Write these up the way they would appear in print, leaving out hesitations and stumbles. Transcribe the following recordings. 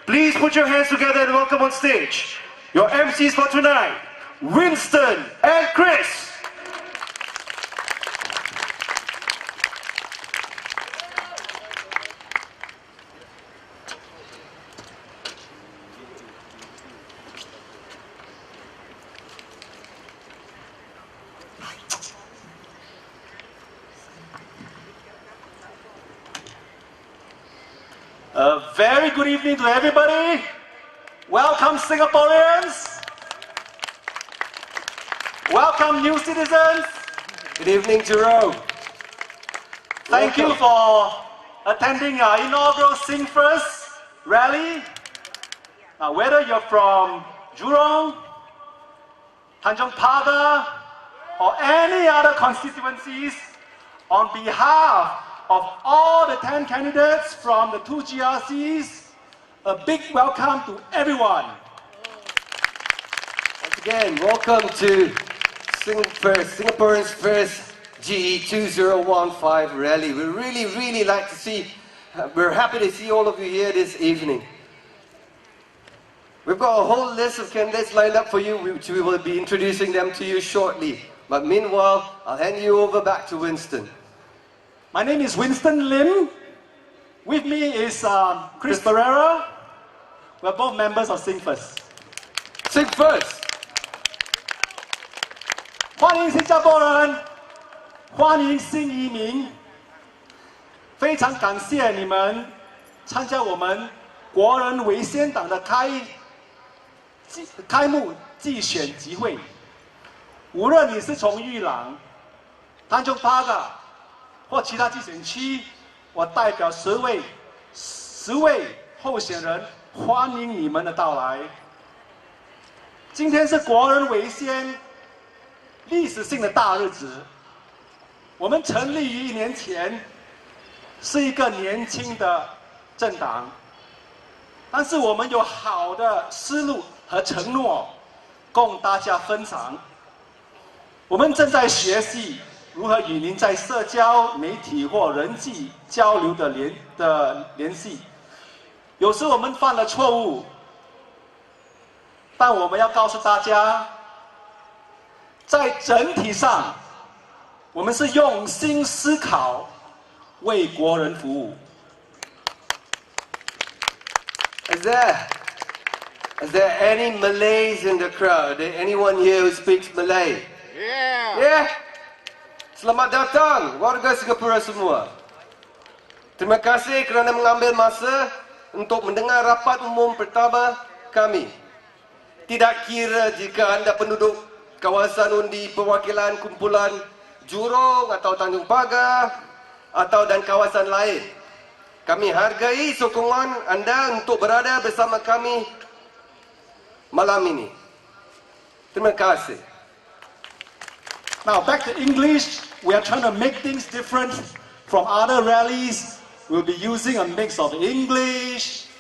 Please put your hands together and welcome on stage your MCs for tonight, Winston and Chris. A very good evening to everybody. Welcome Singaporeans. Welcome new citizens. Good evening, Jurong. Thank you for attending our inaugural SingFirst rally. Now, whether you're from Jurong, Tanjong Pagar, or any other constituencies, on behalf of all the 10 candidates from the 2 GRCs, a big welcome to everyone. Once again, welcome to SingFirst, Singaporeans' first GE2015 rally. We really like to see, we're happy to see all of you here this evening. We've got a whole list of candidates lined up for you, which we will be introducing them to you shortly. But meanwhile, I'll hand you over back to Winston. My name is Winston Lim. With me is Chris Pereira. We're both members of SingFirst. SingFirst! 欢迎新加坡人，欢迎新移民。非常感谢你们参加我们国人为先党的开幕竞选集会。无论你是从玉朗、tanjong pagar 或其他竞选区，我代表10位候选人欢迎你们的到来。今天是国人为先历史性的大日子。我们成立于1年前，是一个年轻的政党，但是我们有好的思路和承诺供大家分享。我们正在学习如何与您在社交媒体或人际交流的联系。有时我们犯了错误，但我们要告诉大家，在整体上，我们是用心思考，为国人服务。Is there any Malays in the crowd? Anyone here who speaks Malay? Yeah? Selamat datang, warga Singapura semua. Terima kasih kerana mengambil masa untuk mendengar rapat umum pertama kami. Tidak kira jika anda penduduk kawasan undi perwakilan kumpulan Jurong atau Tanjong Pagar atau dan kawasan lain. Kami hargai sokongan anda untuk berada bersama kami malam ini. Terima kasih. Now back to English. We are trying to make things different from other rallies. We'll be using a mix of English,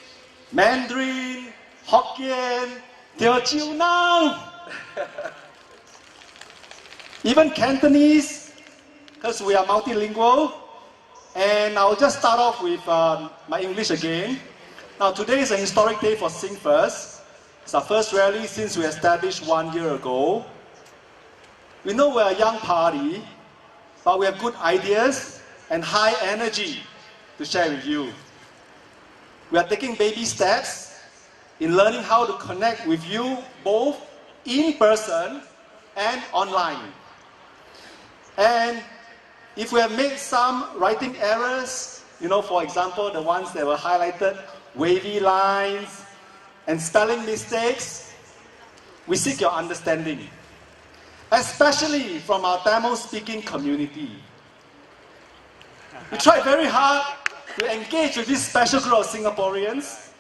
Mandarin, Hokkien, Teochew Nang, even Cantonese, because we are multilingual. And I'll just start off with my English again. Now today is an historic day for SingFirst. It's our first rally since we established 1 year ago. We know we're a young party, but we have good ideas and high energy to share with you. We are taking baby steps in learning how to connect with you both in person and online. And if we have made some writing errors, for example, the ones that were highlighted, wavy lines and spelling mistakes, we seek your understanding, especially from our Tamil-speaking community. We tried very hard to engage with this special group of Singaporeans.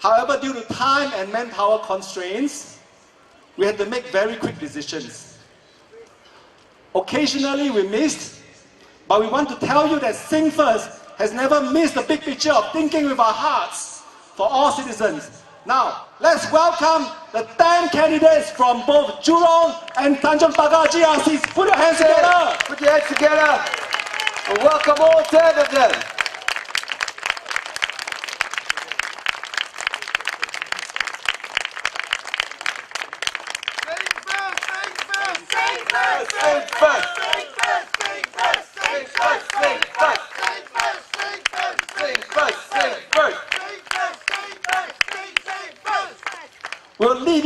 However, due to time and manpower constraints, we had to make very quick decisions. Occasionally we missed, but we want to tell you that SingFirst has never missed the big picture of thinking with our hearts for all citizens. Now, let's welcome the 10 candidates from both Jurong and Tanjong Pagar GRCs. Put your hands together. Put your hands together. And welcome all 10 of them.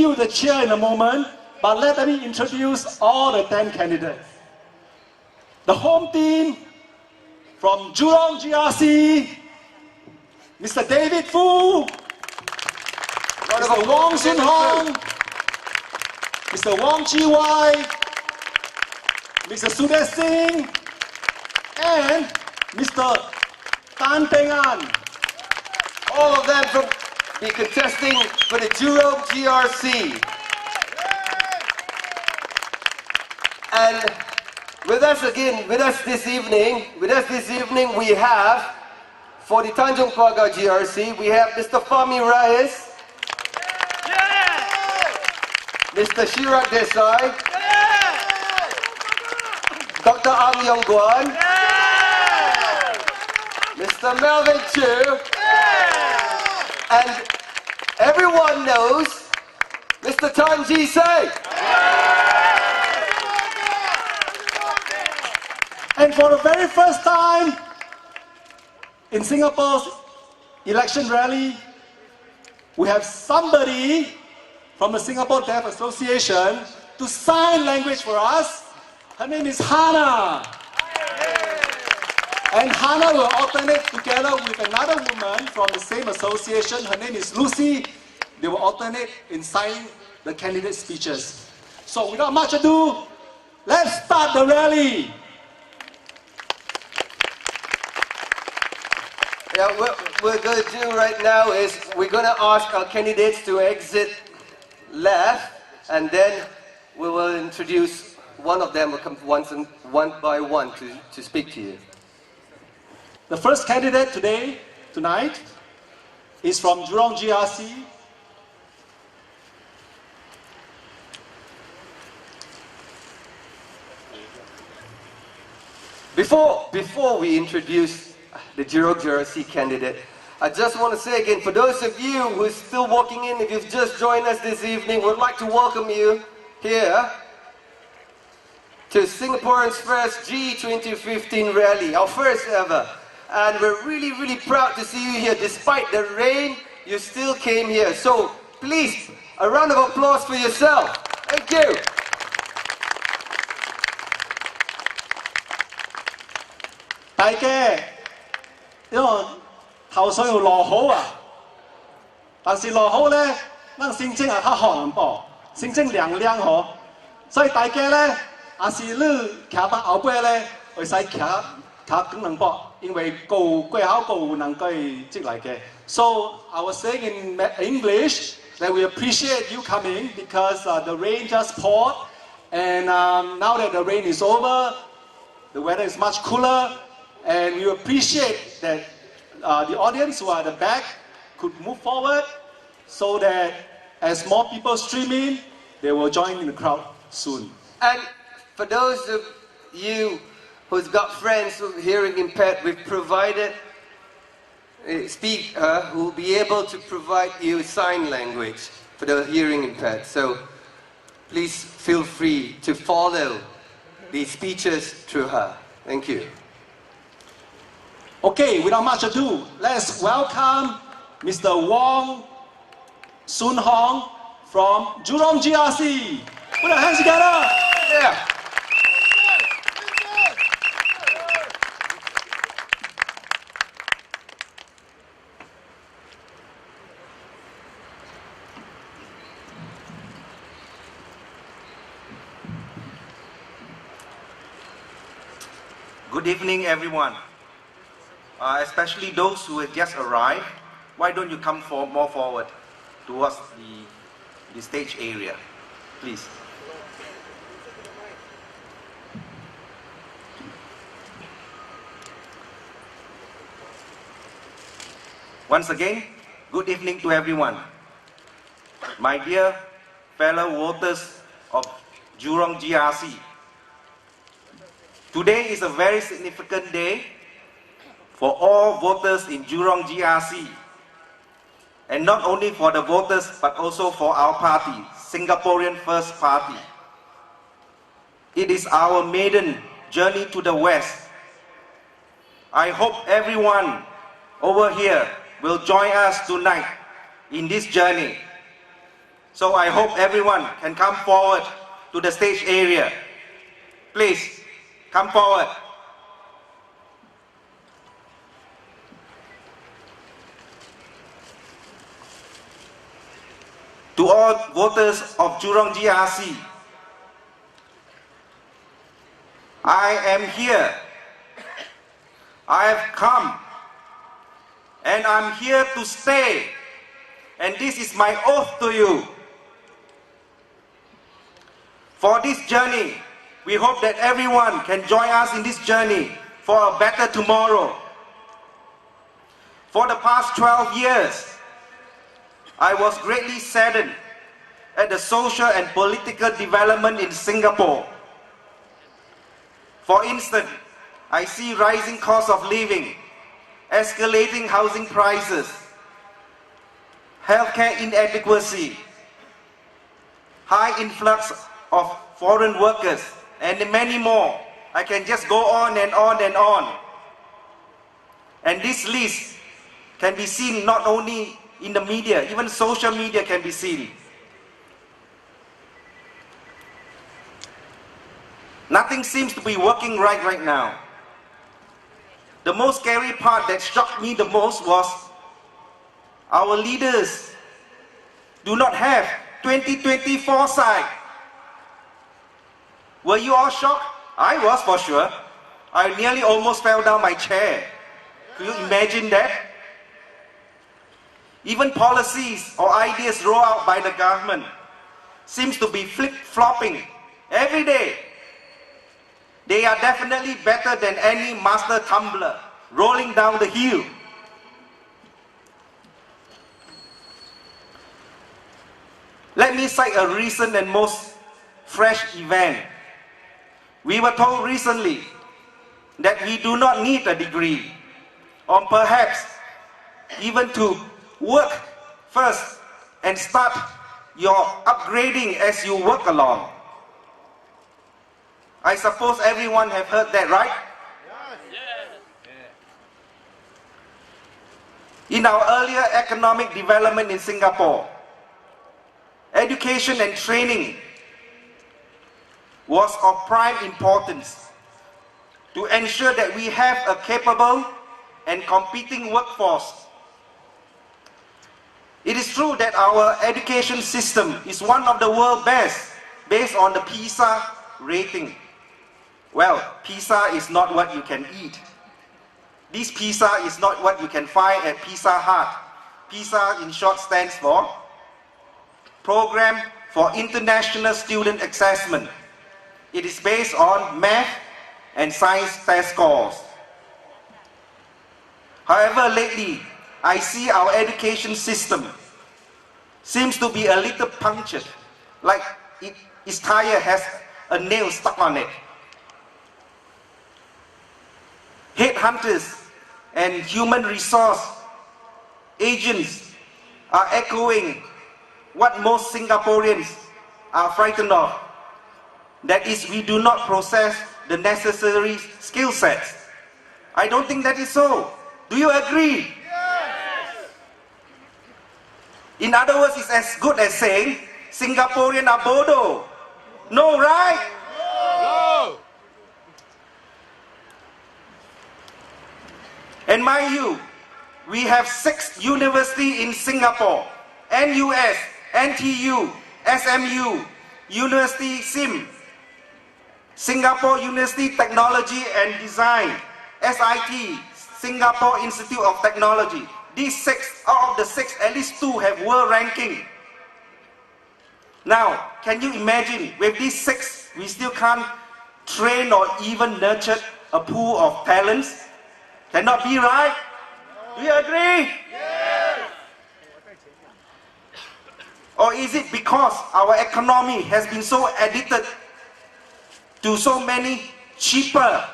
you the chair in a moment, but let me introduce all the 10 candidates. The home team from Jurong GRC, Mr. David Fu, Mr. Wong Sun Hong, Mr. Wong Chi Wai, Mr. Sudesh Singh, and Mr. Tan Peng An. All of them from be contesting for the Jurong GRC. And with us this evening, we have, for the Tanjung Pagar GRC, we have Mr. Fahmi Rais, Mr. Shirak Desai, Dr. Ang Yong Guan, Mr. Melvin Chu, and everyone knows Mr. Tan Ji Say. And for the very first time in Singapore's election rally, we have somebody from the Singapore Deaf Association to sign language for us. Her name is Hannah. And Hannah will alternate together with another woman from the same association. Her name is Lucy. They will alternate in signing the candidate speeches. So without much ado, let's start the rally. Yeah, what we're going to do right now is we're going to ask our candidates to exit left, and then we will introduce one of them will come one by one to speak to you. The first candidate tonight, is from Jurong GRC. Before we introduce the Jurong GRC candidate, I just want to say again, for those of you who are still walking in, if you've just joined us this evening, we'd like to welcome you here to Singaporeans' first GE2015 rally, our first ever. And we're really, really proud to see you here. Despite the rain, you still came here. So please, a round of applause for yourself. Thank you. Đại家，因為頭水要落好啊，但是落好咧，咱心情也較寒噃，心情涼涼嗬。所以大家咧，也是你徛到後背咧，會使徛更能噃，因為過考過能夠積嚟嘅。So I was saying in English that we appreciate you coming because the rain just poured, and now that the rain is over, the weather is much cooler. And we appreciate that the audience who are at the back could move forward so that as more people stream in, they will join in the crowd soon. And for those of you who's got friends who are hearing impaired, we've provided a speaker who will be able to provide you sign language for the hearing impaired. So please feel free to follow the speeches through her. Thank you. Okay, without much ado, let's welcome Mr. Wong Sun Hong from Jurong GRC. Put our hands together. Yeah. Good evening, everyone. Especially those who have just arrived, why don't you come more forward towards the stage area, please. Once again, good evening to everyone. My dear fellow voters of Jurong GRC, today is a very significant day for all voters in Jurong GRC, and not only for the voters but also for our party, Singaporean First Party. It is our maiden journey to the West. I hope everyone over here will join us tonight in this journey. So I hope everyone can come forward to the stage area. Please, come forward. To all voters of Jurong GRC, I am here. I have come, and I'm here to stay. And this is my oath to you. For this journey, we hope that everyone can join us in this journey for a better tomorrow. For the past 12 years, I was greatly saddened at the social and political development in Singapore. For instance, I see rising cost of living, escalating housing prices, healthcare inadequacy, high influx of foreign workers, and many more. I can just go on and on and on. And this list can be seen not only in the media, even social media can be seen. Nothing seems to be working right now. The most scary part that shocked me the most was our leaders do not have 2020 foresight. Were you all shocked? I was, for sure. I nearly almost fell down my chair. Could you imagine that? Even policies or ideas rolled out by the government seems to be flip-flopping every day. They are definitely better than any master tumbler rolling down the hill. Let me cite a recent and most fresh event. We were told recently that we do not need a degree, or perhaps even to work first and start your upgrading as you work along. I suppose everyone have heard that, right? In our earlier economic development in Singapore, education and training was of prime importance to ensure that we have a capable and competing workforce. It is true that our education system is one of the world's best based on the PISA rating. Well, PISA is not what you can eat. This PISA is not what you can find at Pizza Hut. PISA in short stands for Program for International Student Assessment. It is based on math and science test scores. However, lately, I see our education system seems to be a little punctured, like its tire has a nail stuck on it. Headhunters and human resource agents are echoing what most Singaporeans are frightened of. That is, we do not possess the necessary skill sets. I don't think that is so. Do you agree? Yes. In other words, it's as good as saying Singaporean are bodoh. No, right? No. And mind you, we have 6 universities in Singapore: NUS, NTU, SMU, University SIM, Singapore University Technology and Design, SIT, Singapore Institute of Technology. These 6, out of the 6, at least 2 have world ranking. Now, can you imagine, with these 6, we still can't train or even nurture a pool of talents? Cannot be, right? Do you agree? Yes. Or is it because our economy has been so addicted to so many cheaper,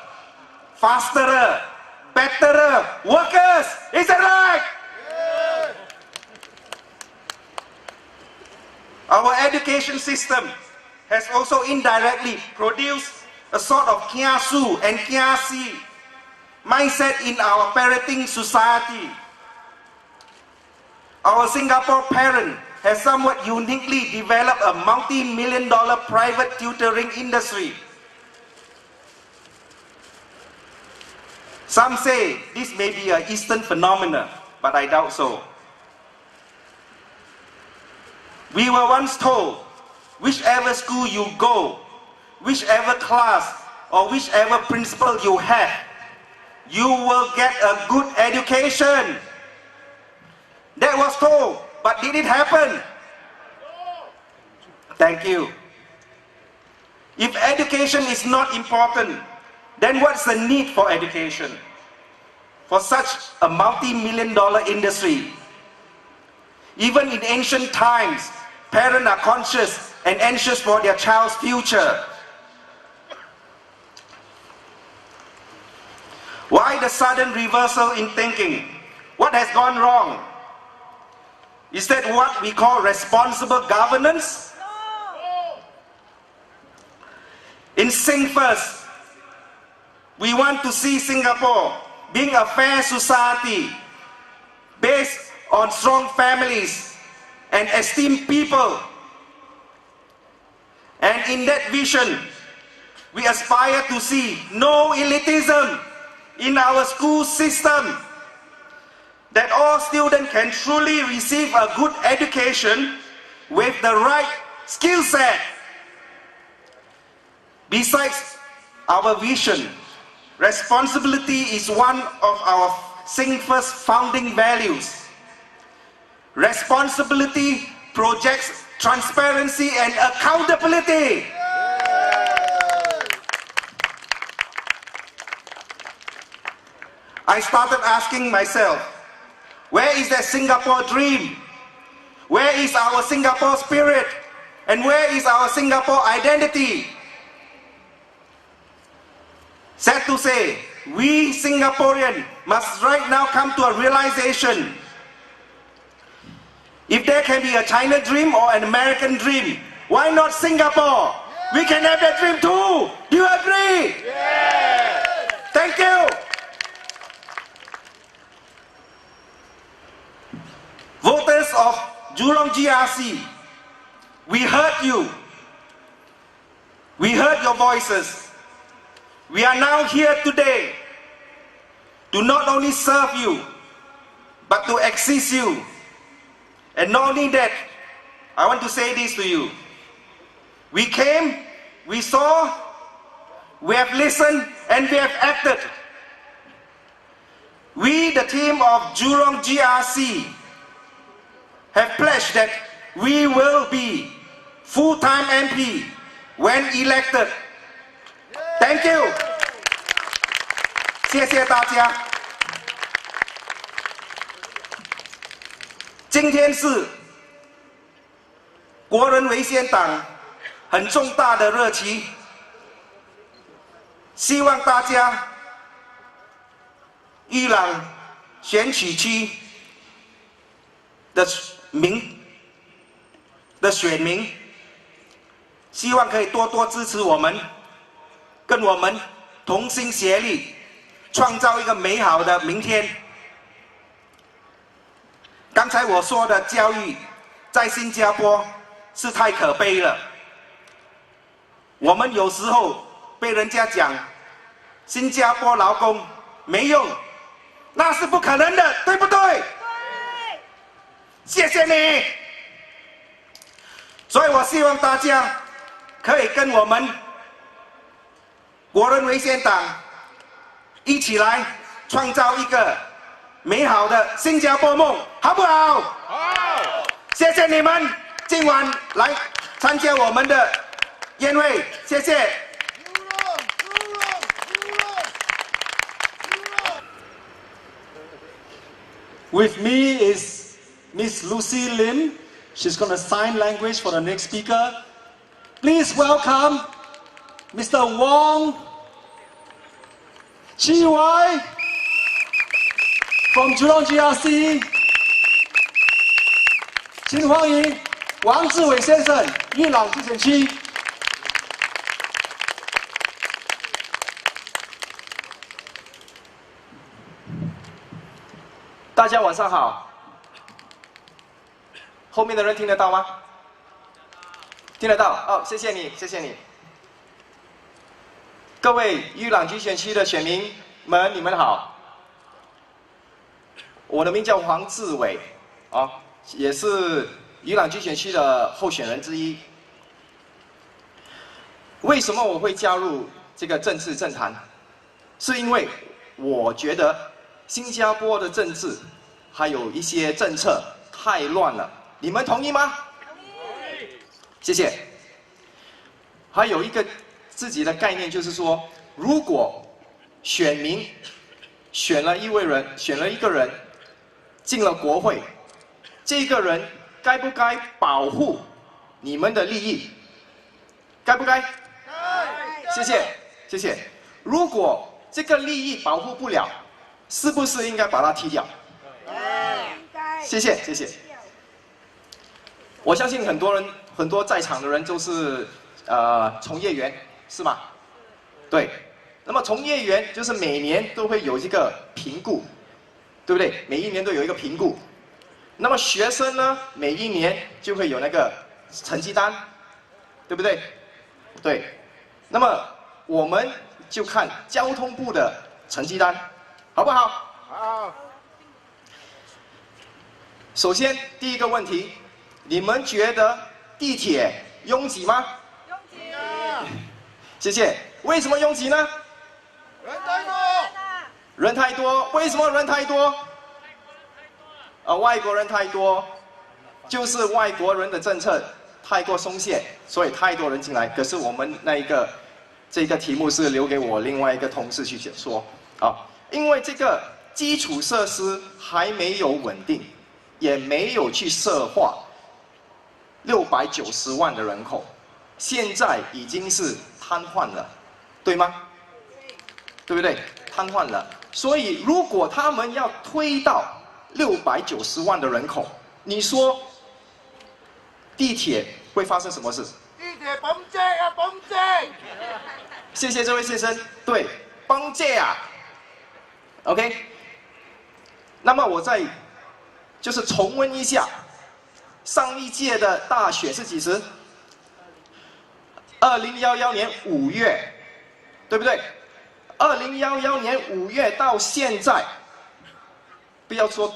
faster, better workers? Is that right? Yes. Our education system has also indirectly produced a sort of kiasu and kiasi mindset in our parenting society. Our Singapore parents has somewhat uniquely developed a multi-million-dollar private tutoring industry. Some say this may be an Eastern phenomenon, but I doubt so. We were once told, whichever school you go, whichever class, or whichever principal you have, you will get a good education. That was told, but did it happen? Thank you. If education is not important, then what's the need for education? For such a multi-million-dollar industry. Even in ancient times, parents are conscious and anxious for their child's future. Why the sudden reversal in thinking? What has gone wrong? Is that what we call responsible governance? In SingFirst, we want to see Singapore being a fair society based on strong families and esteemed people. And in that vision, we aspire to see no elitism in our school system, that all students can truly receive a good education with the right skill set. Besides our vision, responsibility is one of our SingFirst founding values. Responsibility projects transparency and accountability. I started asking myself, where is that Singapore dream? Where is our Singapore spirit? And where is our Singapore identity? Sad to say, we Singaporeans must right now come to a realization. If there can be a China dream or an American dream, why not Singapore? We can have that dream too. Do you agree? Yes. Thank you. Voters of Jurong GRC, we heard you. We heard your voices. We are now here today to not only serve you, but to assist you. And not only that, I want to say this to you. We came, we saw, we have listened, and we have acted. We, the team of Jurong GRC, have pledged that we will be full-time MP when elected. Thank you. 谢谢大家。今天是国人为先党很重大的日期，希望大家伊朗选举区的选民，希望可以多多支持我们，跟我们同心协力，创造一个美好的明天。刚才我说的教育，在新加坡是太可悲了。我们有时候被人家讲，新加坡劳工没用，那是不可能的，对不对？对。谢谢你。所以我希望大家可以跟我们国人为先党一起来创造一个美好的新加坡梦，好不好？好。谢谢你们今晚来参加我们的宴会，谢谢。With me is Miss Lucy Lim. She's going to sign language for the next speaker. Please welcome Mr. Wong Chi from Jurong GRC. 请欢迎王志伟先生，伊朗集选区。大家晚上好。后面的人听得到吗？听得到哦，谢谢你，谢谢你。各位裕朗集选区的选民们，你们好。我的名叫黄志伟，啊，也是裕朗集选区的候选人之一。为什么我会加入这个政治政坛？是因为我觉得新加坡的政治还有一些政策太乱了，你们同意吗？同意。谢谢。还有一个自己的概念，就是说，如果选民选了一个人进了国会，这个人该不该保护你们的利益？该不该？谢谢，谢谢。如果这个利益保护不了，是不是应该把它踢掉？谢谢，谢谢。我相信很多在场的人都是从业员，是吗？对。那么从业员就是每年都会有这个评估，对不对？每一年都有一个评估。那么学生呢，每一年就会有那个成绩单，对不对？对。那么我们就看交通部的成绩单，好不好？好。首先第一个问题，你们觉得地铁拥挤吗？拥挤啊！谢谢。为什么拥挤呢？人太多。人太多，为什么人太多？外国人太多，就是外国人的政策太过松懈，所以太多人进来。可是我们这个题目是留给我另外一个同事去说啊，因为这个基础设施还没有稳定，也没有去设化690万的人口，现在已经是瘫痪了，对吗？对不对？瘫痪了。所以如果他们要推到690万的人口，你说地铁会发生什么事？地铁崩借啊，崩借！谢谢这位先生。对，崩借啊。OK。那么我再就是重温一下，上一届的大选是几时？2011年5月，对不对？2011年5月到现在，不要说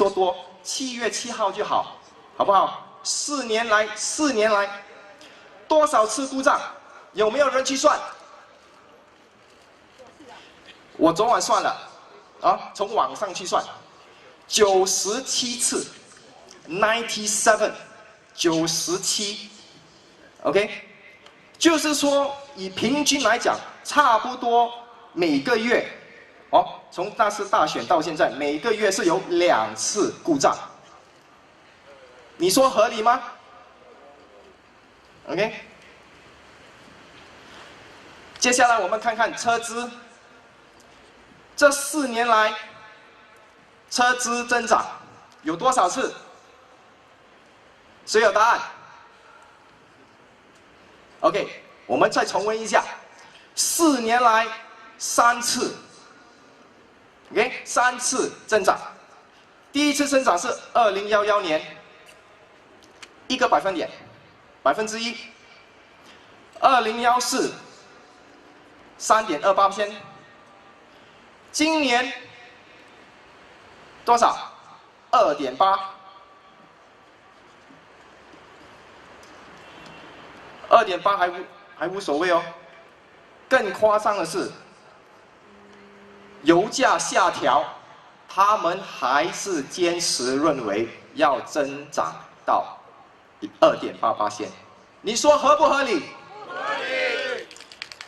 多，7月7号就好，好不好？4年来，多少次故障？有没有人去算？我昨晚算了，啊，从网上去算，97次 ，97， 97，OK， 就是说以平均来讲，差不多每个月，从那次大选到现在，每个月是有2次故障，你说合理吗 ？OK， 接下来我们看看车资，这4年来，车资增长有多少次？谁有答案 ？OK， 我们再重温一下，4年来3次 ，OK， 3次增长。第一次增长是2011年，1个百分点，1%。2014 3.28%，今年多少？2.8%。2.8还无所谓哦，更夸张的是，油价下调，他们还是坚持认为要增长到2.88%，你说合不合理？不合理。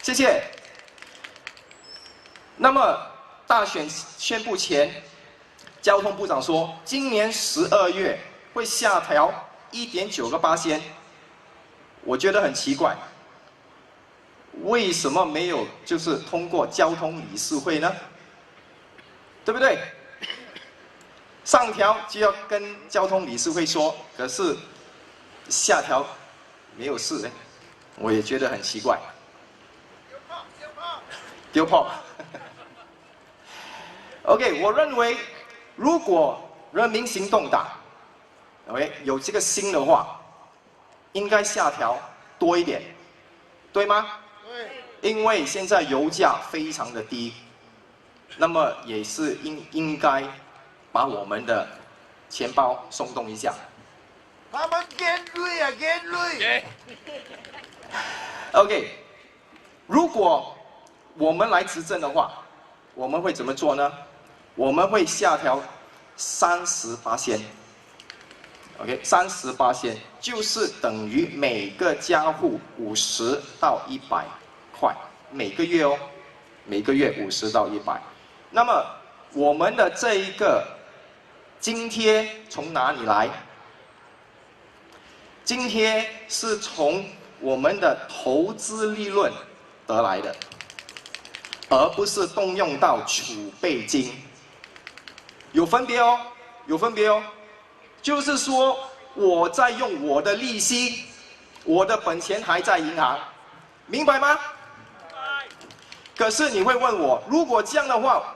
谢谢。那么大选宣布前，交通部长说，今年12月会下调1.9%，我觉得很奇怪，为什么没有就是通过交通理事会呢？对不对？上调就要跟交通理事会说，可是下调没有事呢，我也觉得很奇怪。丢炮。OK， 我认为如果人民行动党 OK， 有这个心的话，应该下调多一点，对吗？对。因为现在油价非常的低，那么也是应该把我们的钱包松动一下。他们减税啊，减税。OK， 如果我们来执政的话，我们会怎么做呢？我们会下调30%。OK， 30%就是等于每个家户50到100块，每个月哦，每个月50到100。那么我们的这一个津贴从哪里来？津贴是从我们的投资利润得来的，而不是动用到储备金。有分别哦，有分别哦。就是说，我在用我的利息，我的本钱还在银行，明白吗？可是你会问我，如果这样的话，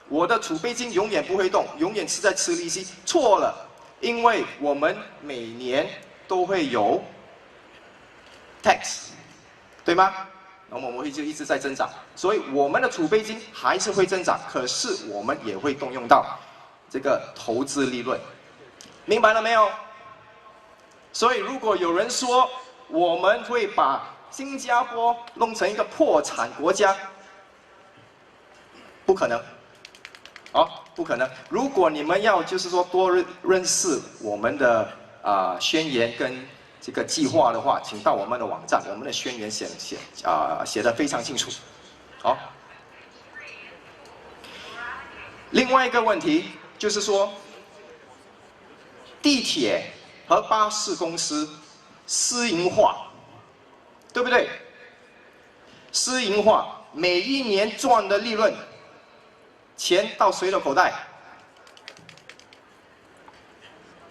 我的储备金永远不会动，永远是在吃利息。错了，因为我们每年都会有 tax， 对吗？那么我们会就一直在增长，所以我们的储备金还是会增长，可是我们也会动用到这个投资利润，明白了没有？所以如果有人说我们会把新加坡弄成一个破产国家，不可能，不可能。如果你们要就是说多认识我们的宣言跟这个计划的话，请到我们的网站，我们的宣言写得非常清楚。好，另外一个问题就是说，地铁和巴士公司私营化，对不对？私营化，每一年赚的利润，钱到谁的口袋？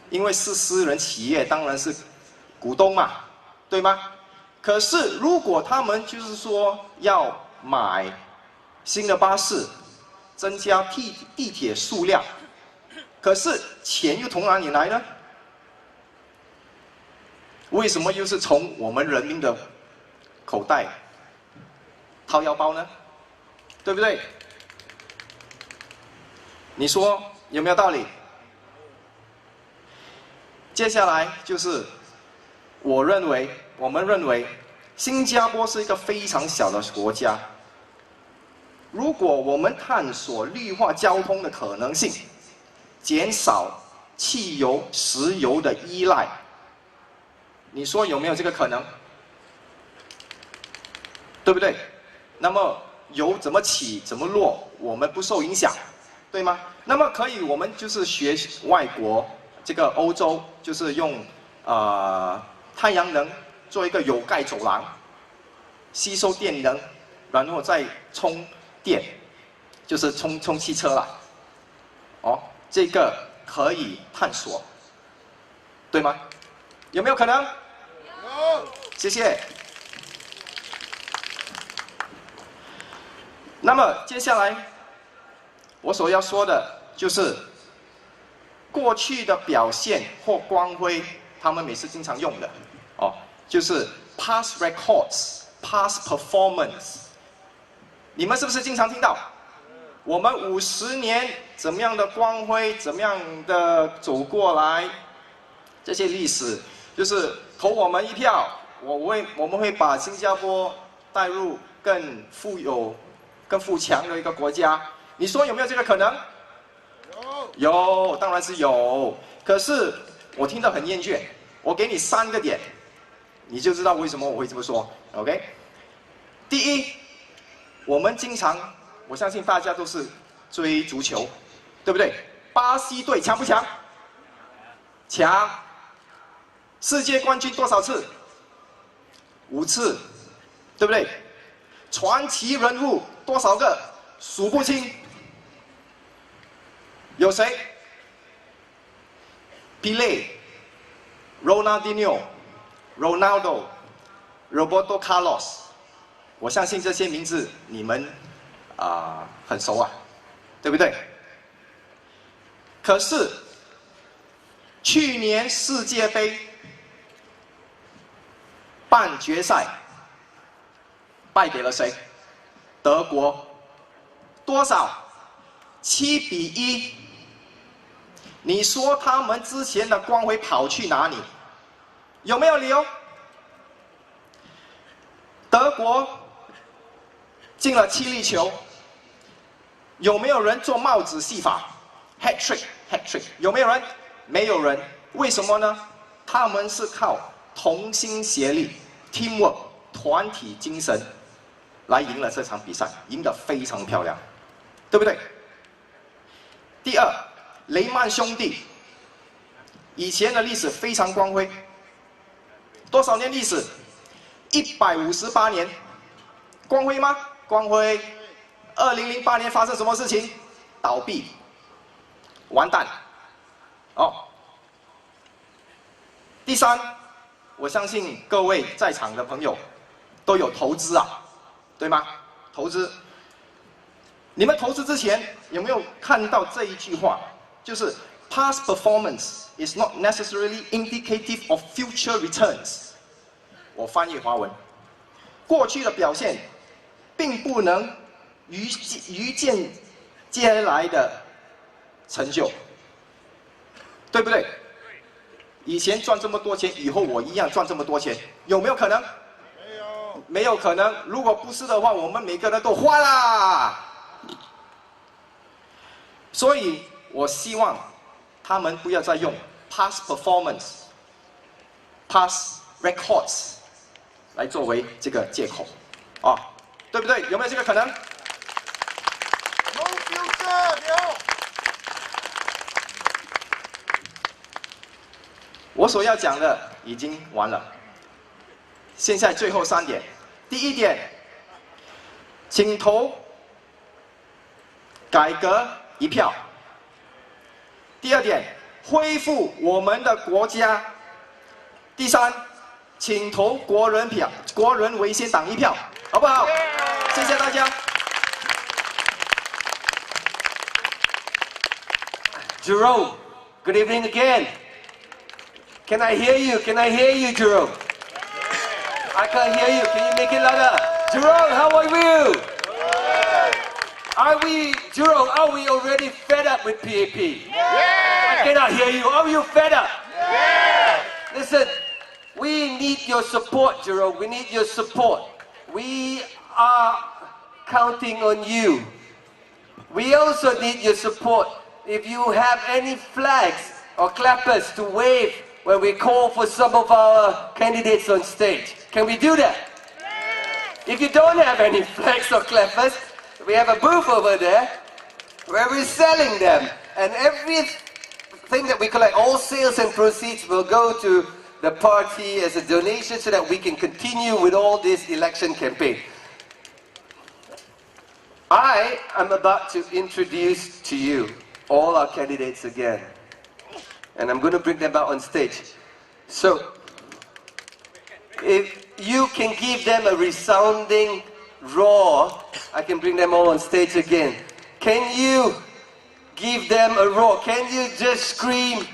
因为是私人企业，当然是股东嘛，对吗？可是如果他们就是说要买新的巴士，增加地铁数量，可是钱又从哪里来呢？为什么又是从我们人民的口袋掏腰包呢？对不对？你说有没有道理？接下来就是我们认为，新加坡是一个非常小的国家。如果我们探索绿化交通的可能性，减少汽油、石油的依赖，你说有没有这个可能？对不对？那么油怎么起怎么落，我们不受影响，对吗？那么可以，我们就是学外国，这个欧洲就是用太阳能做一个有盖走廊，吸收电能，然后再充电，就是充汽车啦。这个可以探索，对吗？有没有可能？有。谢谢。那么接下来我所要说的就是过去的表现或光辉，他们每次经常用的就是 past records、past performance。你们是不是经常听到？我们50年怎么样的光辉，怎么样的走过来，这些历史就是投我们一票，我们会把新加坡带入更富强的一个国家。你说有没有这个可能？有，当然是有。可是我听得很厌倦，我给你3个点，你就知道为什么我会这么说。OK， 第一，我们经常，我相信大家都是追足球，对不对？巴西队强不强？强。世界冠军多少次？5次，对不对？传奇人物多少个？数不清。有谁 ？Pelé、Ronaldinho、Ronaldo、Roberto Carlos， 我相信这些名字你们很熟啊，对不对？可是去年世界杯半决赛败给了谁？德国。多少？7-1。你说他们之前的光辉跑去哪里？有没有理由？德国进了7粒球，有没有人做帽子戏法 ？hat trick，hat trick， 有没有人？没有人。为什么呢？他们是靠同心协力 （teamwork） 团体精神来赢了这场比赛，赢得非常漂亮，对不对？第二，雷曼兄弟以前的历史非常光辉，多少年历史？158年，光辉吗？光辉。2008年发生什么事情？倒闭，完蛋。哦。第三，我相信各位在场的朋友都有投资啊，对吗？投资。你们投资之前有没有看到这一句话？就是 past performance is not necessarily indicative of future returns。我翻译华文，过去的表现并不能预见接下来的成就，对不对？以前赚这么多钱，以后我一样赚这么多钱，有没有可能？没有，没有可能。如果不是的话，我们每个人都花啦。所以我希望他们不要再用 past performance、past records 来作为这个借口，啊，对不对？有没有这个可能 ？No future，有。我所要讲的已经完了，现在最后3点。第一点，请投改革1票。第二点，恢复我们的国家。第三，请投国人为先党1票，好不好？谢谢大家。Jurong, good evening again. Can I hear you? Can I hear you, Jurong? I can't hear you. Can you make it louder? Jurong, how are you? Jurong, are we already fed up with PAP? I cannot hear you. Are you fed up? Listen, we need your support, Jurong. We need your support. We are counting on you. We also need your support. If you have any flags or clappers to wave when we call for some of our candidates on stage, can we do that? If you don't have any flags or clappers, we have a booth over there where we're selling them. And everything that we collect, all sales and proceeds will go to the party as a donation so that we can continue with all this election campaign. I am about to introduce to you all our candidates again. And I'm going to bring them out on stage. So, if you can give them a resounding roar, I can bring them all on stage again. Can you give them a roar? Can you just scream,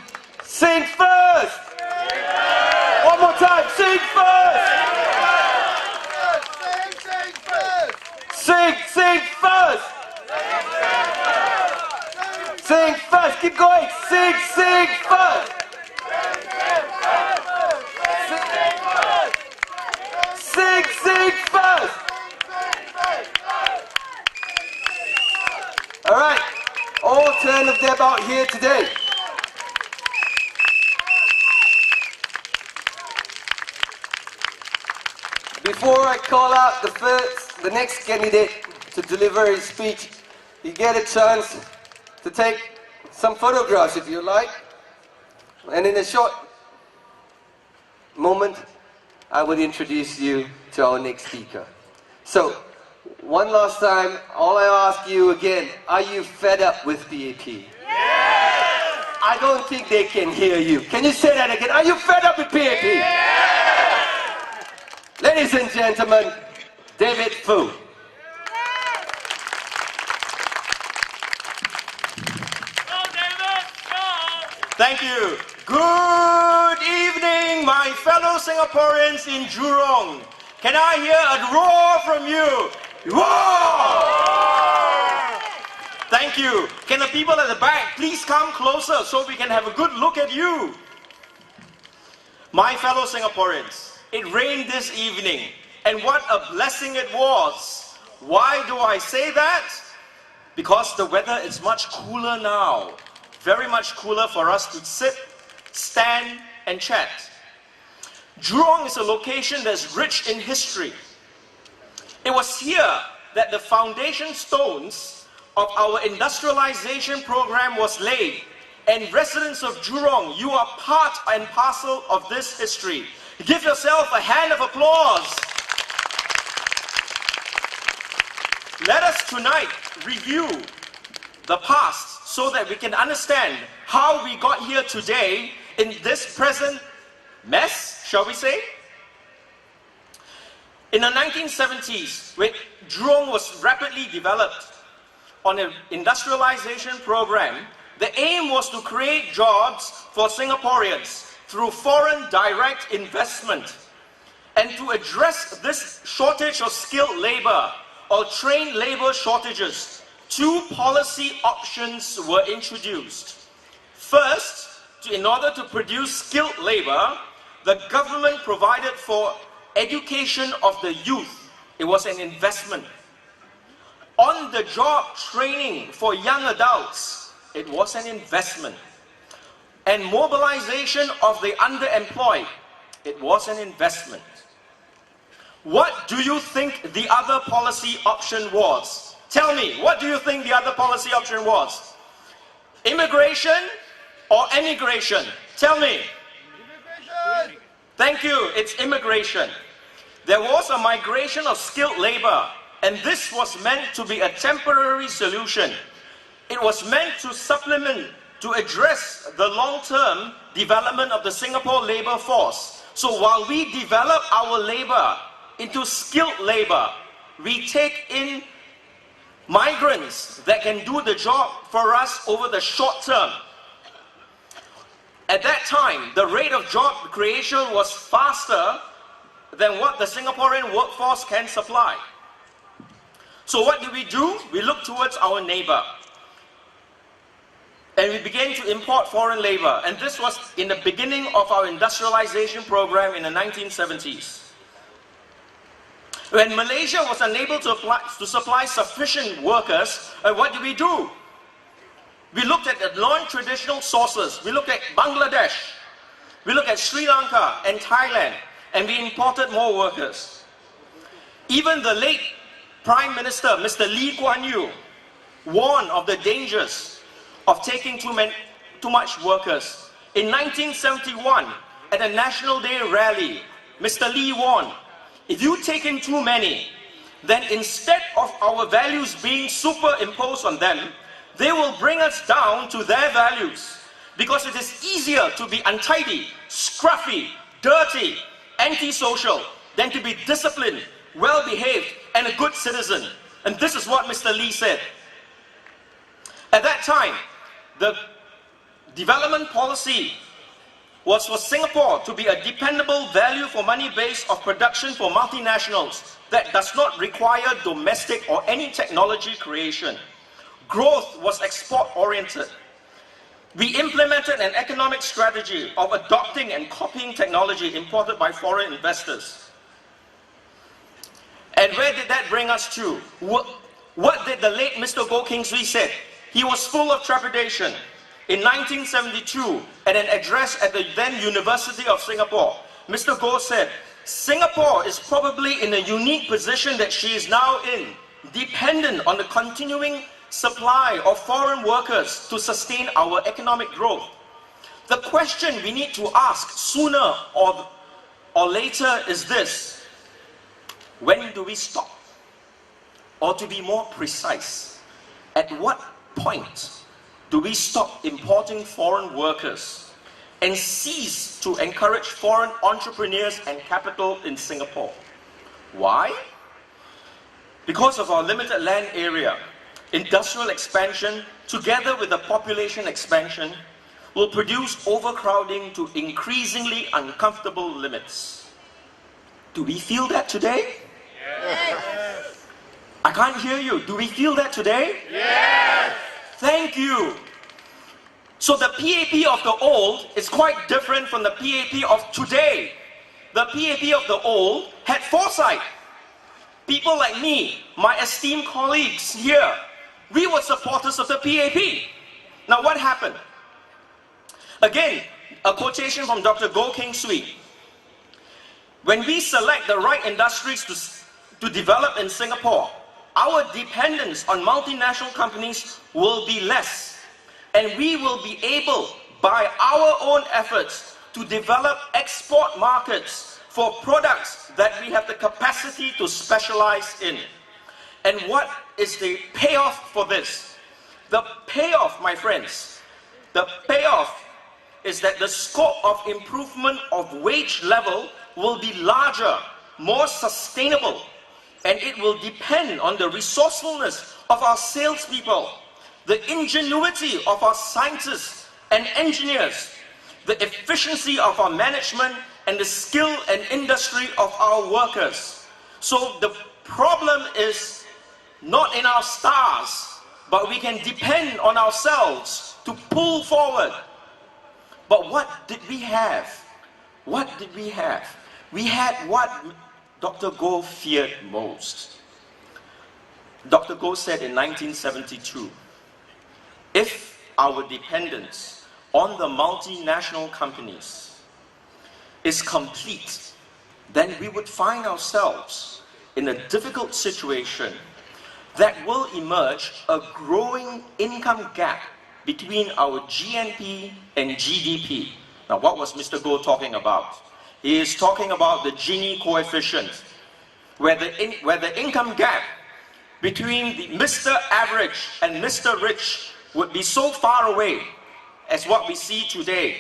"Sing first"? One more time, sing first! Sing first! Sing first, keep going, sing first! Sing first! Alright, all 10 of them out here today. Before I call out the next candidate to deliver his speech, you get a chance to take some photographs if you like. And in a short moment, I will introduce you to our next speaker. So, one last time, all I ask you again, are you fed up with PAP? Yes! I don't think they can hear you. Can you say that again? Are you fed up with PAP? Yes! Ladies and gentlemen, David Fu. Thank you. Good evening, my fellow Singaporeans in Jurong. Can I hear a roar from you? Roar! Thank you. Can the people at the back please come closer so we can have a good look at you? My fellow Singaporeans, it rained this evening, and what a blessing it was. Why do I say that? Because the weather is much cooler now. Very much cooler for us to sit, stand, and chat. Jurong is a location that's rich in history. It was here that the foundation stones of our industrialization program was laid. And residents of Jurong, you are part and parcel of this history. Give yourself a hand of applause. Let us tonight review the past so that we can understand how we got here today in this present mess, shall we say? In the 1970s, when Jurong was rapidly developed on an industrialization program, the aim was to create jobs for Singaporeans through foreign direct investment. And to address this shortage of skilled labor or trained labor shortages, two policy options were introduced. First, in order to produce skilled labor, the government provided for education of the youth. It was an investment. On-the-job training for young adults, it was an investment. And mobilization of the underemployed, it was an investment. What do you think the other policy option was? Tell me, what do you think the other policy option was? Immigration or emigration? Tell me. Immigration. Thank you, it's immigration. There was a migration of skilled labor, and this was meant to be a temporary solution. It was meant to supplement, to address the long-term development of the Singapore labor force. So while we develop our labor into skilled labor, we take in migrants that can do the job for us over the short term. At that time, the rate of job creation was faster than what the Singaporean workforce can supply. So what do? We look towards our neighbor. And we began to import foreign labor. And this was in the beginning of our industrialization program in the 1970s. When Malaysia was unable to supply sufficient workers, what do? We looked at the non-traditional sources. We looked at Bangladesh. We looked at Sri Lanka and Thailand. And we imported more workers. Even the late Prime Minister, Mr. Lee Kuan Yew, warned of the dangers of taking too much workers. In 1971, at a National Day rally, Mr. Lee warned, if you take in too many, then instead of our values being superimposed on them, they will bring us down to their values. Because it is easier to be untidy, scruffy, dirty, antisocial, than to be disciplined, well-behaved, and a good citizen. And this is what Mr. Lee said. At that time, the development policy was for Singapore to be a dependable value for money base of production for multinationals that does not require domestic or any technology creation. Growth was export-oriented. We implemented an economic strategy of adopting and copying technology imported by foreign investors. And where did that bring us to? What did the late Mr. Goh Keng Swee say? He was full of trepidation. In 1972, at an address at the then University of Singapore, Mr. Goh said, Singapore is probably in a unique position that she is now in, dependent on the continuing supply of foreign workers to sustain our economic growth. The question we need to ask sooner or later is this: when do we stop? Or to be more precise, at what point do we stop importing foreign workers and cease to encourage foreign entrepreneurs and capital in Singapore? Why? Because of our limited land area, industrial expansion, together with the population expansion, will produce overcrowding to increasingly uncomfortable limits. Do we feel that today? Yes. I can't hear you. Do we feel that today? Yes. Thank you. So the PAP of the old is quite different from the PAP of today. The PAP of the old had foresight. People like me, my esteemed colleagues here, we were supporters of the PAP. Now what happened? Again, a quotation from Dr. Goh Keng Swee. When we select the right industries to develop in Singapore, our dependence on multinational companies will be less, and we will be able, by our own efforts, to develop export markets for products that we have the capacity to specialize in. And what is the payoff for this? The payoff, my friends, the payoff is that the scope of improvement of wage level will be larger, more sustainable, and it will depend on the resourcefulness of our salespeople, the ingenuity of our scientists and engineers, the efficiency of our management, and the skill and industry of our workers. So the problem is not in our stars, but we can depend on ourselves to pull forward. But what did we have? What did we have? We had what Dr. Goh feared most. Dr. Goh said in 1972, if our dependence on the multinational companies is complete, then we would find ourselves in a difficult situation that will emerge a growing income gap between our GNP and GDP. Now, what was Mr. Goh talking about? He is talking about the Gini coefficient, where the income gap between the Mr. Average and Mr. Rich would be so far away as what we see today,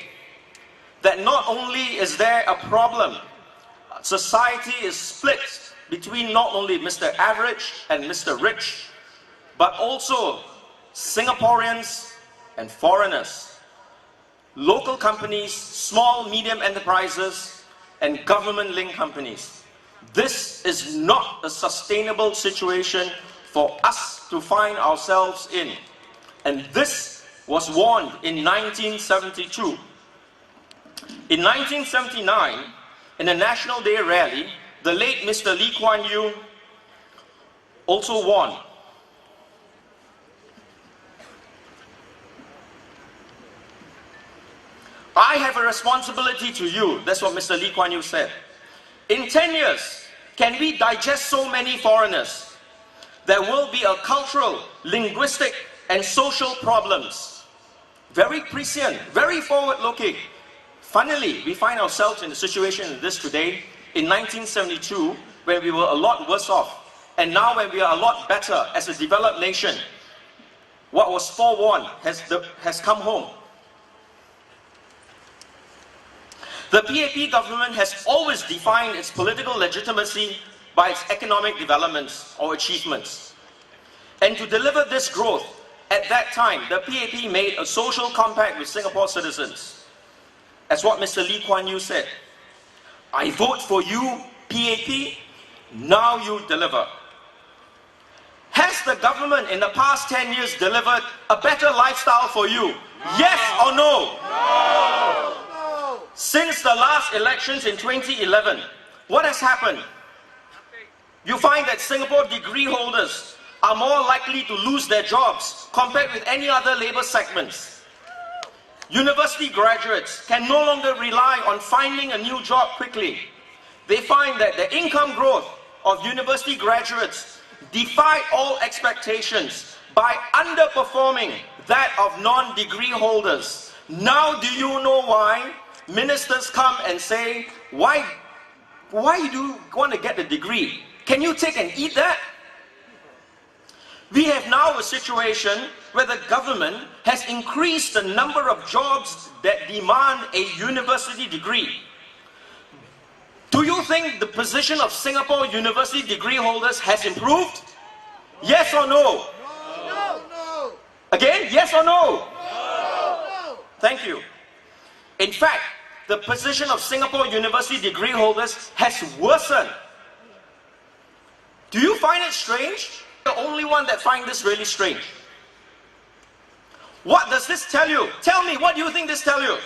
that not only is there a problem, society is split between not only Mr. Average and Mr. Rich, but also Singaporeans and foreigners, local companies, small, medium enterprises, and government-linked companies. This is not a sustainable situation for us to find ourselves in. And this was warned in 1972. In 1979, in a National Day rally, the late Mr. Lee Kuan Yew also warned. I have a responsibility to you. That's what Mr. Lee Kuan Yew said. In 10 years, can we digest so many foreigners? There will be a cultural, linguistic, and social problems. Very prescient, very forward-looking. Finally, we find ourselves in a situation like this today, in 1972, when we were a lot worse off, and now when we are a lot better as a developed nation. What was forewarned has come home. The PAP government has always defined its political legitimacy by its economic developments or achievements. And to deliver this growth, at that time, the PAP made a social compact with Singapore citizens. As what Mr. Lee Kuan Yew said, I vote for you, PAP, now you deliver. Has the government in the past 10 years delivered a better lifestyle for you? Yes or no? No. Since the last elections in 2011, what has happened? You find that Singapore degree holders are more likely to lose their jobs compared with any other labour segments. University graduates can no longer rely on finding a new job quickly. They find that the income growth of university graduates defied all expectations by underperforming that of non-degree holders. Now do you know why? Ministers come and say, why do you want to get a degree? Can you take and eat that? We have now a situation where the government has increased the number of jobs that demand a university degree. Do you think the position of Singapore university degree holders has improved? Yes or no? No. Again, yes or no? No. Thank you. In fact, the position of Singapore university degree holders has worsened. Do you find it strange? The only one that finds this really strange. What does this tell you? Tell me, what do you think this tells you?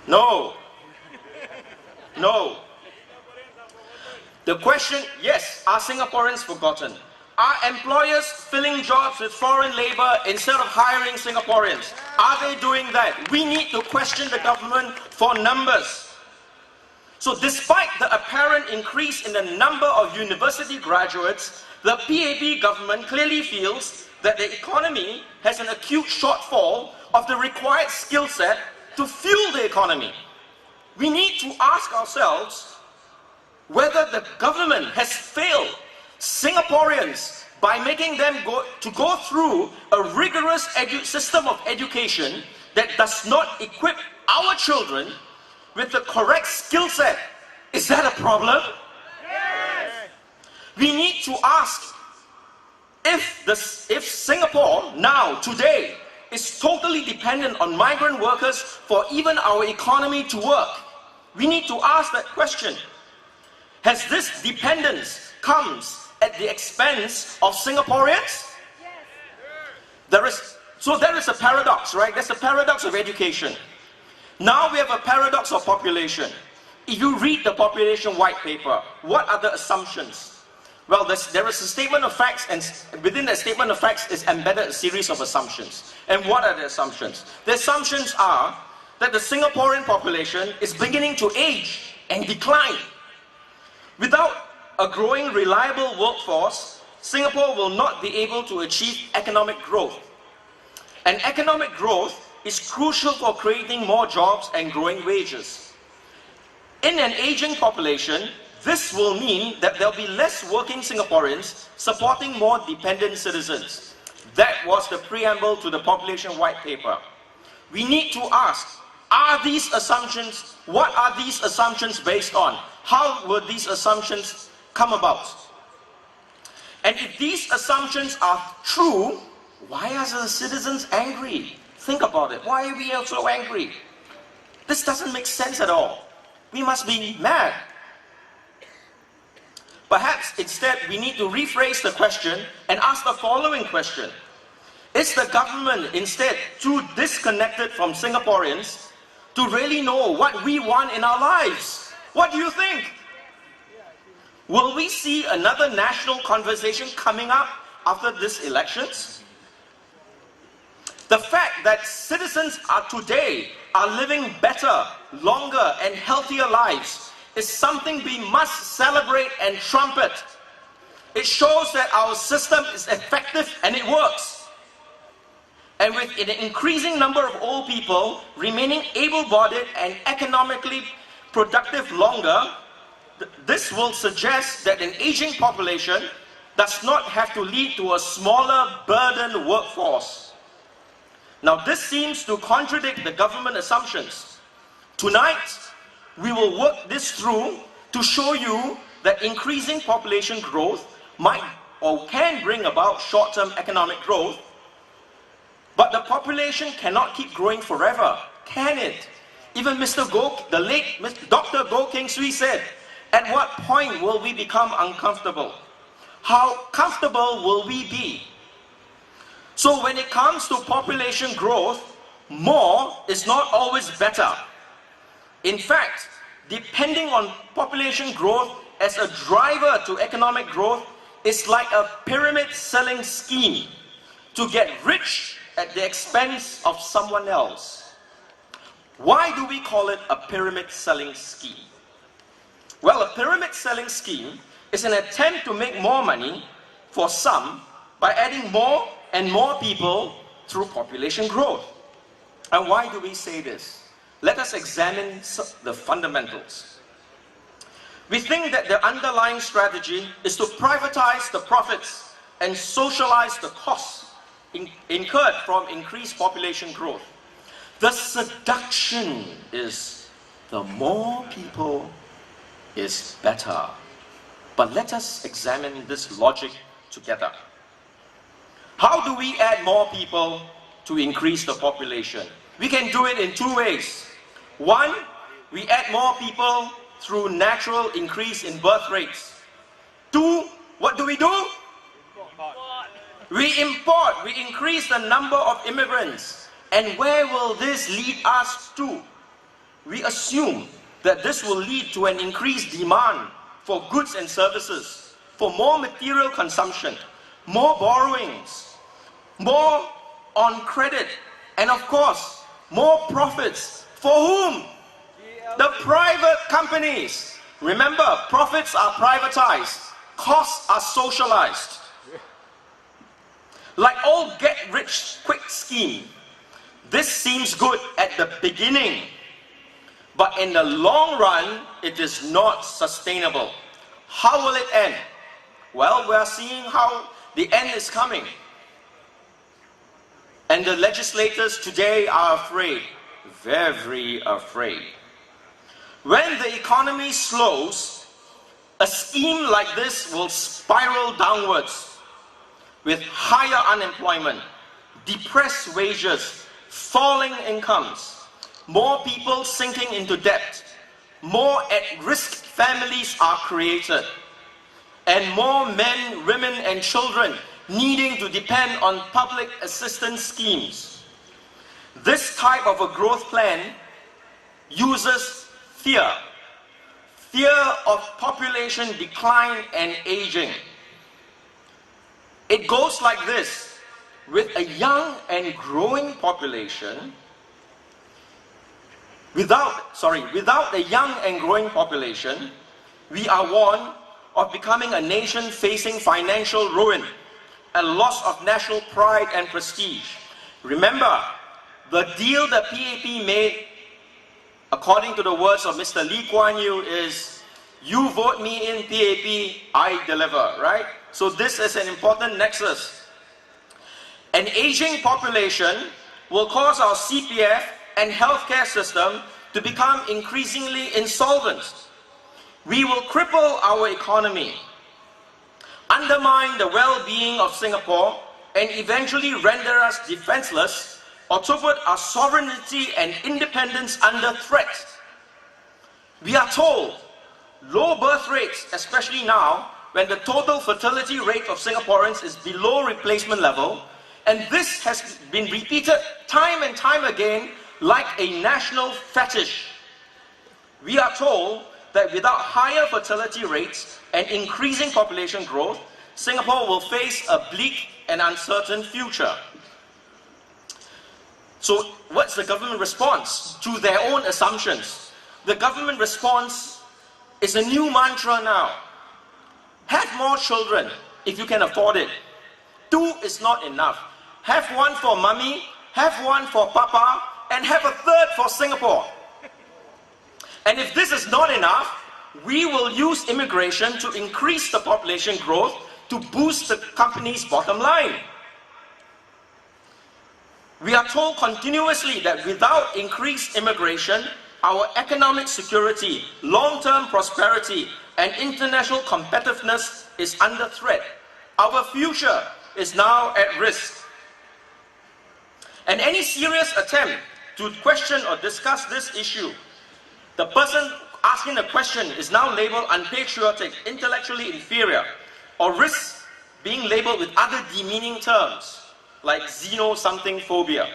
No. No. The question, yes, are Singaporeans forgotten? Are employers filling jobs with foreign labor instead of hiring Singaporeans? Are they doing that? We need to question the government for numbers. So despite the apparent increase in the number of university graduates, the PAP government clearly feels that the economy has an acute shortfall of the required skill set to fuel the economy. We need to ask ourselves whether the government has failed Singaporeans by making them go through a rigorous system of education that does not equip our children with the correct skill set. Is that a problem? Yes. We need to ask if Singapore now, today, is totally dependent on migrant workers for even our economy to work. We need to ask that question. Has this dependence comes at the expense of Singaporeans? Yes. There is a paradox, right? There's a paradox of education. Now we have a paradox of population. If you read the population white paper, what are the assumptions? Well, there is a statement of facts, and within that statement of facts is embedded a series of assumptions. And what are the assumptions? The assumptions are that the Singaporean population is beginning to age and decline. Without a growing, reliable workforce, Singapore will not be able to achieve economic growth. And economic growth is crucial for creating more jobs and growing wages. In an aging population, this will mean that there will be less working Singaporeans supporting more dependent citizens. That was the preamble to the population white paper. We need to ask, what are these assumptions based on? How will these assumptions come about? And if these assumptions are true, why are the citizens angry? Think about it. Why are we so angry? This doesn't make sense at all. We must be mad. Perhaps instead we need to rephrase the question and ask the following question. Is the government instead too disconnected from Singaporeans to really know what we want in our lives? What do you think? Will we see another national conversation coming up after these elections? The fact that citizens today are living better, longer and healthier lives is something we must celebrate and trumpet. It shows that our system is effective and it works. And with an increasing number of old people remaining able-bodied and economically productive longer, this will suggest that an aging population does not have to lead to a smaller burdened workforce. Now this seems to contradict the government assumptions. Tonight, we will work this through to show you that increasing population growth might or can bring about short-term economic growth, but the population cannot keep growing forever, can it? Even the late Dr. Goh Keng Swee said, at what point will we become uncomfortable? How comfortable will we be? So when it comes to population growth, more is not always better. In fact, depending on population growth as a driver to economic growth is like a pyramid selling scheme to get rich at the expense of someone else. Why do we call it a pyramid selling scheme? Well, a pyramid selling scheme is an attempt to make more money for some by adding more and more people through population growth. And why do we say this? Let us examine the fundamentals. We think that the underlying strategy is to privatize the profits and socialize the costs incurred from increased population growth. The seduction is the more people is better. But let us examine this logic together. How do we add more people to increase the population? We can do it in two ways. One, we add more people through natural increase in birth rates. Two, what do? We import, we increase the number of immigrants. And where will this lead us to? We assume that this will lead to an increased demand for goods and services, for more material consumption, more borrowings, more on credit, and of course, more profits. For whom? The private companies. Remember, profits are privatized, costs are socialized. Like all get-rich-quick scheme, this seems good at the beginning, but in the long run, it is not sustainable. How will it end? Well, we are seeing how the end is coming. And the legislators today are afraid, very afraid. When the economy slows, a scheme like this will spiral downwards with higher unemployment, depressed wages, falling incomes, more people sinking into debt, more at-risk families are created, and more men, women, and children needing to depend on public assistance schemes. This type of a growth plan uses fear of population decline and aging. It goes like this: with a young and growing population, without a young and growing population, we are warned of becoming a nation facing financial ruin and loss of national pride and prestige. Remember, the deal the PAP made, according to the words of Mr. Lee Kuan Yew, is you vote me in PAP, I deliver, right? So this is an important nexus. An aging population will cause our CPF and healthcare system to become increasingly insolvent. We will cripple our economy, undermine the well-being of Singapore, and eventually render us defenseless, or to put our sovereignty and independence under threat. We are told low birth rates, especially now when the total fertility rate of Singaporeans is below replacement level, and this has been repeated time and time again like a national fetish. We are told that without higher fertility rates and increasing population growth, Singapore will face a bleak and uncertain future. So what's the government response to their own assumptions? The government response is a new mantra now. Have more children if you can afford it. 2 is not enough. Have 1 for mummy, have 1 for papa, and have a 3rd for Singapore. And if this is not enough, we will use immigration to increase the population growth to boost the company's bottom line. We are told continuously that without increased immigration, our economic security, long-term prosperity, and international competitiveness is under threat. Our future is now at risk. And any serious attempt to question or discuss this issue, the person asking the question is now labeled unpatriotic, intellectually inferior, or risks being labeled with other demeaning terms like xeno-something phobia.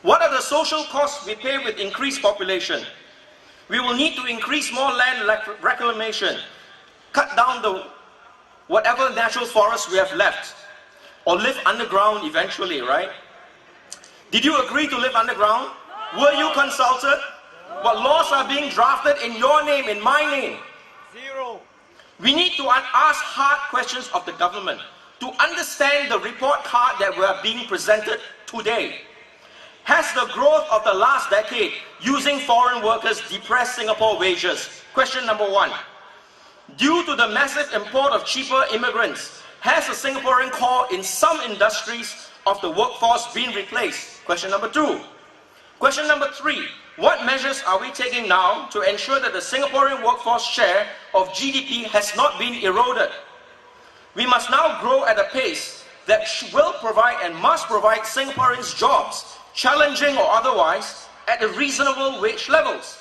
What are the social costs we pay with increased population? We will need to increase more land reclamation, cut down the whatever natural forests we have left, or live underground eventually, right? Did you agree to live underground? Were you consulted? What laws are being drafted in your name, in my name? 0. We need to ask hard questions of the government to understand the report card that we are being presented today. Has the growth of the last decade using foreign workers depressed Singapore wages? Question number 1. Due to the massive import of cheaper immigrants, has the Singaporean core in some industries of the workforce been replaced? Question number 2. Question number 3. What measures are we taking now to ensure that the Singaporean workforce share of GDP has not been eroded? We must now grow at a pace that will provide and must provide Singaporeans jobs, challenging or otherwise, at a reasonable wage levels.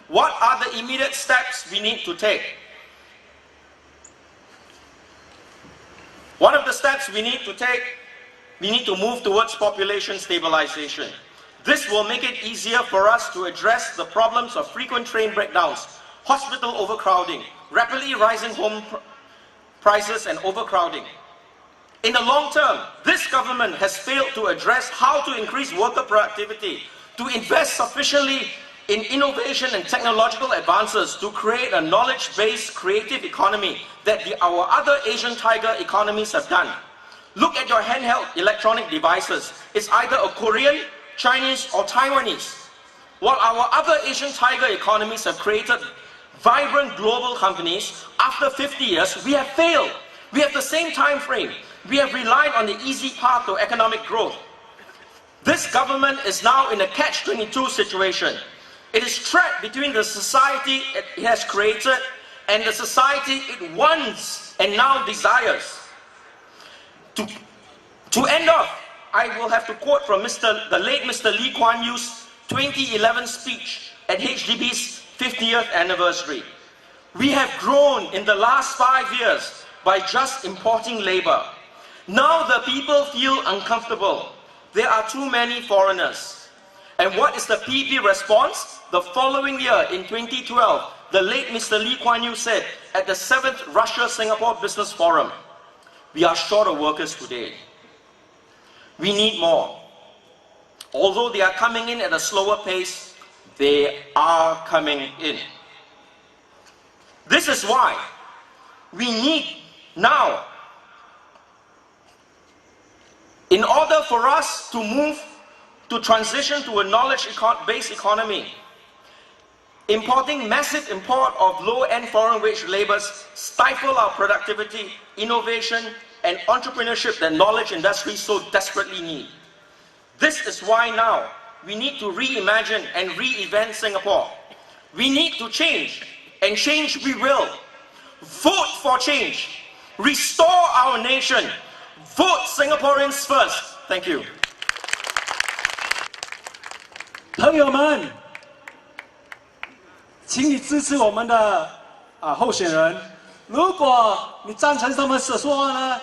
What are the immediate steps we need to take? One of the steps we need to take, we need to move towards population stabilization. This will make it easier for us to address the problems of frequent train breakdowns, hospital overcrowding, rapidly rising home prices and overcrowding. In the long term, this government has failed to address how to increase worker productivity, to invest sufficiently in innovation and technological advances to create a knowledge-based creative economy that our other Asian tiger economies have done. Look at your handheld electronic devices. It's either a Korean, Chinese or Taiwanese. While our other Asian tiger economies have created vibrant global companies, after 50 years, we have failed. We have the same time frame. We have relied on the easy path to economic growth. This government is now in a catch-22 situation. It is trapped between the society it has created and the society it wants and now desires. To end off, I will have to quote from the late Mr. Lee Kuan Yew's 2011 speech at HDB's 50th anniversary. We have grown in the last 5 years by just importing labor. Now the people feel uncomfortable. There are too many foreigners. And what is the PP response? The following year, in 2012, the late Mr. Lee Kuan Yew said at the 7th Russia-Singapore Business Forum, "We are short of workers today. We need more. Although they are coming in at a slower pace, they are coming in." This is why we need now, in order for us to move to transition to a knowledge-based economy, importing massive import of low-end foreign wage labours stifle our productivity, innovation and entrepreneurship that knowledge industries so desperately need. This is why now we need to reimagine and reinvent Singapore. We need to change, and change we will. Vote for change. Restore our nation. Vote Singaporeans first. Thank you. 朋友们，请你支持我们的候选人。如果你赞成他们所说话呢，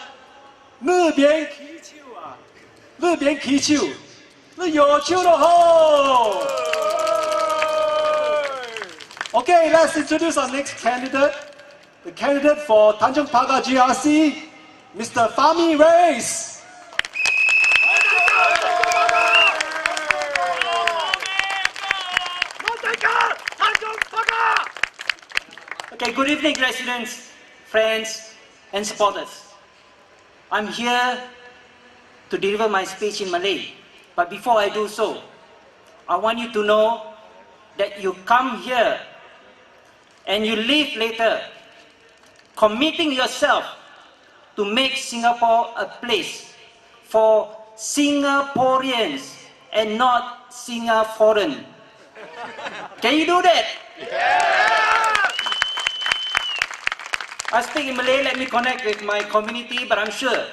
那边祈求啊，那边祈求，那有求的吼。Okay, let's introduce our next candidate. The candidate for Tanjung Pagar GRC, Mr. Fahmi Reis. Okay, good evening, residents, friends, and supporters. I'm here to deliver my speech in Malay. But before I do so, I want you to know that you come here and you leave later committing yourself to make Singapore a place for Singaporeans and not Singaporean. Can you do that? Yeah! I speak in Malay, let me connect with my community, but I'm sure,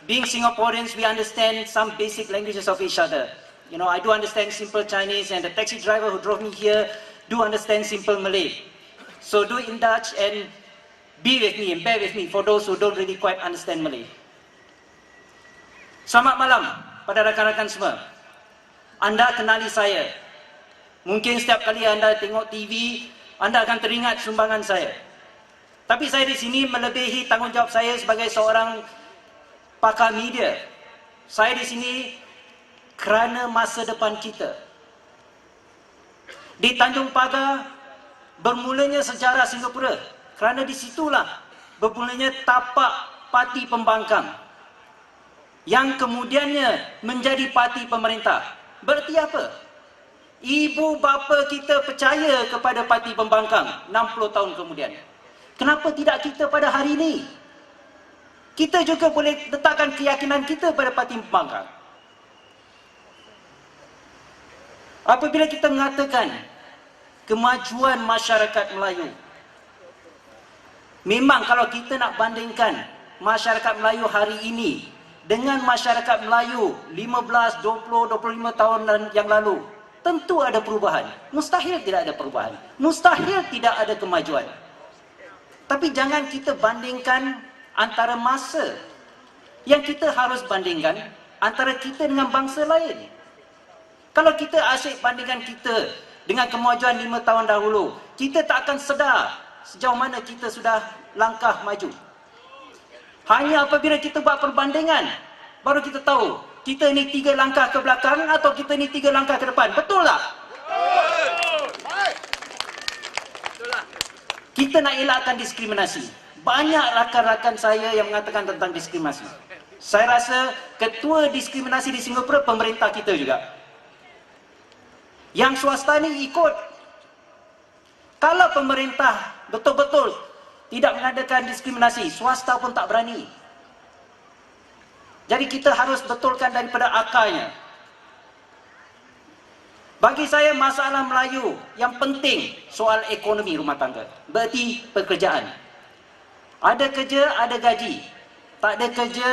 being Singaporeans, we understand some basic languages of each other. You know, I do understand simple Chinese, and the taxi driver who drove me here do understand simple Malay. So do indulge and be with me and bear with me for those who don't really quite understand Malay. Selamat malam pada rakan-rakan semua. Anda kenali saya. Mungkin setiap kali anda tengok TV, anda akan teringat sumbangan saya. Tapi saya di sini melebihi tanggungjawab saya sebagai seorang pakar media. Saya di sini kerana masa depan kita. Di Tanjung Pagar bermulanya sejarah Singapura. Kerana di situlah bermulanya tapak parti pembangkang yang kemudiannya menjadi parti pemerintah. Berarti apa? Ibu bapa kita percaya kepada parti pembangkang 60 tahun kemudian. Kenapa tidak kita pada hari ini? Kita juga boleh letakkan keyakinan kita pada parti pembangkang. Apabila kita mengatakan kemajuan masyarakat Melayu, memang kalau kita nak bandingkan masyarakat Melayu hari ini dengan masyarakat Melayu 15, 20, 25 tahun yang lalu, tentu ada perubahan. Mustahil tidak ada perubahan. Mustahil tidak ada kemajuan. Tapi jangan kita bandingkan antara masa. Yang kita harus bandingkan antara kita dengan bangsa lain. Kalau kita asyik bandingkan kita dengan kemajuan 5 tahun dahulu, kita tak akan sedar sejauh mana kita sudah langkah maju. Hanya apabila kita buat perbandingan, baru kita tahu kita ni 3 langkah ke belakang atau kita ni 3 langkah ke depan. Betul tak? Kita nak elakkan diskriminasi. Banyak rakan-rakan saya yang mengatakan tentang diskriminasi. Saya rasa ketua diskriminasi di Singapura pemerintah kita juga. Yang swasta ni ikut. Kalau pemerintah betul-betul tidak mengadakan diskriminasi, swasta pun tak berani. Jadi kita harus betulkan daripada akarnya. Bagi saya masalah Melayu yang penting soal ekonomi rumah tangga. Berarti pekerjaan. Ada kerja, ada gaji. Tak ada kerja,